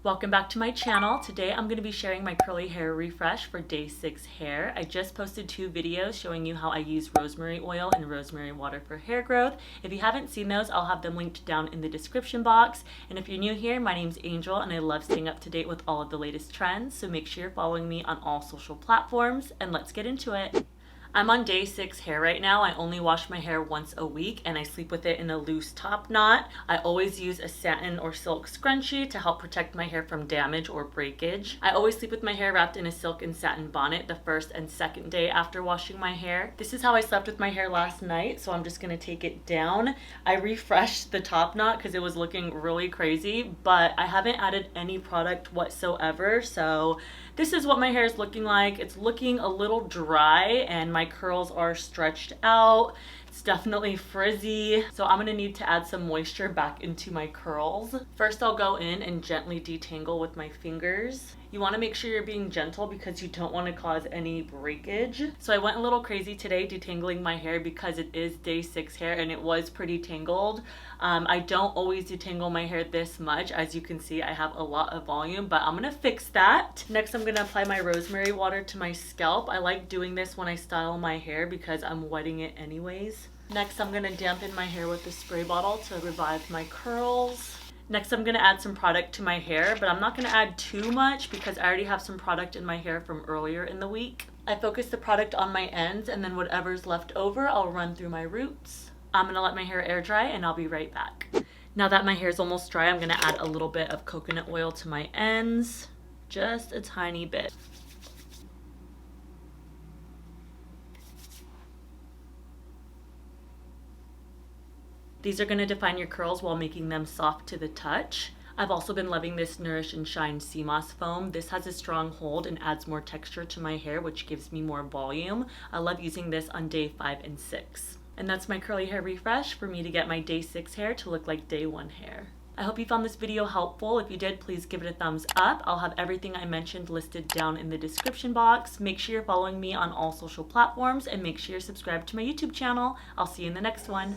Welcome back to my channel. Today I'm going to be sharing my curly hair refresh for day 6 hair. I just posted 2 videos showing you how I use rosemary oil and rosemary water for hair growth. If you haven't seen those, I'll have them linked down in the description box. And if you're new here, my name's Angel and I love staying up to date with all of the latest trends. So make sure you're following me on all social platforms and let's get into it. I'm on day 6 hair right now. I only wash my hair once a week and I sleep with it in a loose top knot. I always use a satin or silk scrunchie to help protect my hair from damage or breakage. I always sleep with my hair wrapped in a silk and satin bonnet the first and second day after washing my hair. This is how I slept with my hair last night, so I'm just gonna take it down. I refreshed the top knot because it was looking really crazy, but I haven't added any product whatsoever, so this is what my hair is looking like. It's looking a little dry and my curls are stretched out. It's definitely frizzy, so I'm gonna need to add some moisture back into my curls. First, I'll go in and gently detangle with my fingers. You want to make sure you're being gentle because you don't want to cause any breakage. So I went a little crazy today detangling my hair because it is day 6 hair and it was pretty tangled. I don't always detangle my hair this much. As you can see, I have a lot of volume, but I'm gonna fix that. Next, I'm gonna apply my rosemary water to my scalp. I like doing this when I style my hair because I'm wetting it anyways. Next, I'm gonna dampen my hair with a spray bottle to revive my curls. Next, I'm gonna add some product to my hair, but I'm not gonna add too much because I already have some product in my hair from earlier in the week. I focus the product on my ends and then whatever's left over, I'll run through my roots. I'm gonna let my hair air dry and I'll be right back. Now that my hair is almost dry, I'm gonna add a little bit of coconut oil to my ends, just a tiny bit. These are going to define your curls while making them soft to the touch. I've also been loving this Nourish and Shine Sea Moss foam. This has a strong hold and adds more texture to my hair, which gives me more volume. I love using this on day 5 and 6. And that's my curly hair refresh for me to get my day 6 hair to look like day 1 hair. I hope you found this video helpful. If you did, please give it a thumbs up. I'll have everything I mentioned listed down in the description box. Make sure you're following me on all social platforms and make sure you're subscribed to my YouTube channel. I'll see you in the next one.